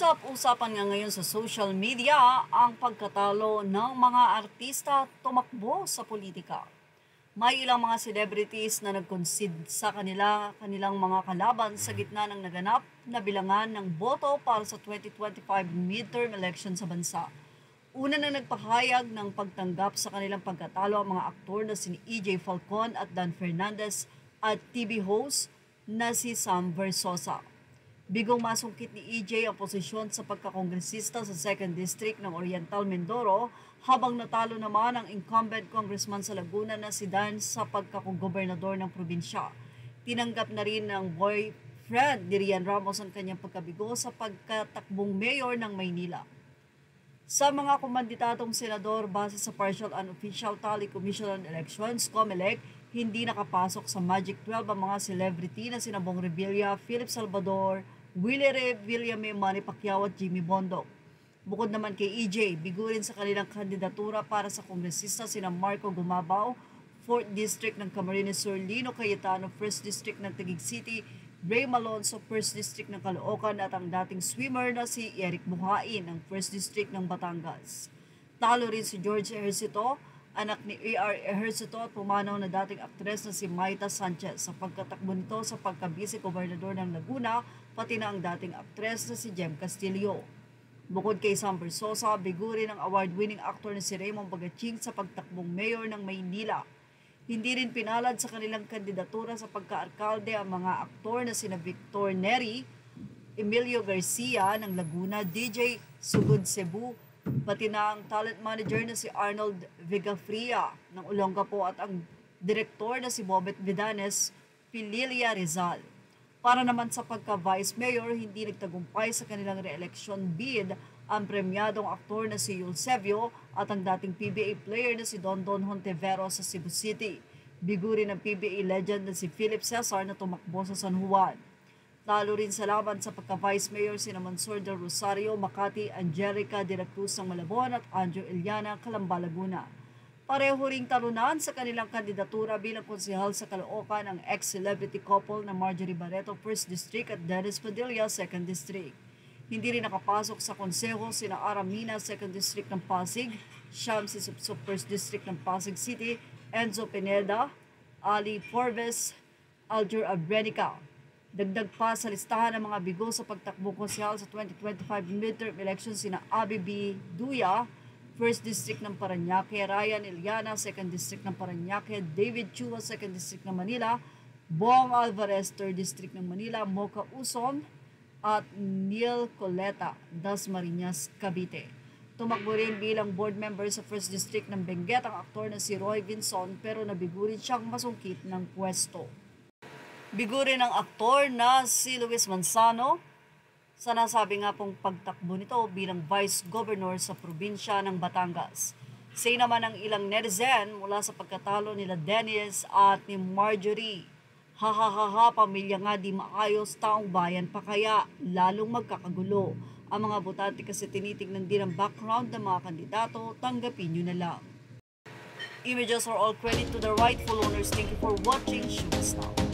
Usap-usapan nga ngayon sa social media ang pagkatalo ng mga artista tumakbo sa politika. May ilang mga celebrities na nag-concede sa kanilang mga kalaban sa gitna ng naganap na bilangan ng boto para sa 2025 midterm election sa bansa. Una na nagpahayag ng pagtanggap sa kanilang pagkatalo ang mga aktor na si EJ Falcon at Dan Fernandez at TV host na si Sam Versosa. Bigong masungkit ni EJ ang posisyon sa pagkakongresista sa 2nd District ng Oriental Mindoro habang natalo naman ang incumbent congressman sa Laguna na si Dan sa pagkakogobernador ng probinsya. Tinanggap na rin ng boyfriend ni Rian Ramos ang kanyang pagkabigo sa pagkatakbong mayor ng Maynila. Sa mga kumandidatong senador base sa Partial and Official Tally Commission on Elections, COMELEC, hindi nakapasok sa Magic 12 ang mga celebrity na sina Bong Revilla, Philip Salvador, Willie Revillame, Manny Pacquiao at Jimmy Bondoc. Bukod naman kay EJ, bigo rin sa kanilang kandidatura para sa kongresista sina Marco Gumabaw, 4th District ng Camarines Sur, Lino Cayetano, 1st District ng Taguig City, Ray Malonzo, 1st District ng Caloocan at ang dating swimmer na si Eric Buhain ng 1st District ng Batangas. Talo rin si George Ejercito, anak ni A.R. Ejercito at pumanaw na dating aktres na si Maita Sanchez sa pagkatakbo nito sa pagka-vice-gobernador ng Laguna, pati na ang dating aktres na si Jem Castillo. Bukod kay Sam Versosa, bigo rin ang award-winning actor na si Raymond Bagaching sa pagtakbong mayor ng Maynila. Hindi rin pinalad sa kanilang kandidatura sa pagka-alkalde ang mga aktor na sina Victor Neri, Emilio Garcia ng Laguna, DJ Sugod Cebu, pati na ang talent manager na si Arnold Vigafria ng Olongapo at ang direktor na si Bobet Vidanes, Pililia Rizal. Para naman sa pagka-vice mayor, hindi nagtagumpay sa kanilang re-election bid ang premyadong aktor na si Eusebio at ang dating PBA player na si Dondon Hontevero sa Cebu City. Bigo rin ang PBA legend na si Philip Cesar na tumakbo sa San Juan. Talo rin sa laban sa pagka-vice mayor sina Mansur del Rosario, Makati, Angelica de la Cruz ng Malabon at Anjo Eliana, Calamba, Laguna. Pareho ring talunan sa kanilang kandidatura bilang konsehal sa Caloocan ang ex-celebrity couple na Marjorie Barreto, 1st District at Dennis Padilla, 2nd District. Hindi rin nakapasok sa konseho sina Aramina, 2nd District ng Pasig, Sham si Supsup, 1st District ng Pasig City, Enzo Pineda, Ali Forbes, Aljur Abrenica. Dagdag pa sa listahan ng mga bigo sa pagtakbo konsehal sa 2025 midterm elections sina Abby B. Duya, 1st District ng Parañaque, Ryan Eliana, 2nd District ng Parañaque, David Chua, 2nd District ng Manila, Bong Alvarez, 3rd District ng Manila, Mocha Uson, at Neil Coleta, Dasmariñas, Cavite. Tumakbo rin bilang board member sa 1st District ng Benguet ang aktor na si Roy Vinson pero nabigo rin siyang masungkit ng pwesto. Bigo rin ang aktor na si Luis Manzano sa nasabi nga pong pagtakbo nito bilang Vice Governor sa probinsya ng Batangas. Say naman ang ilang netizen mula sa pagkatalo nila Dennis at ni Marjorie. Hahaha, pamilya nga di maayos, taong bayan pa kaya, lalong magkakagulo. Ang mga botante kasi tinitignan din ang background ng mga kandidato, tanggapin nyo na lang. Images are all credit to the rightful owners. Thank you for watching. Showbiz Now.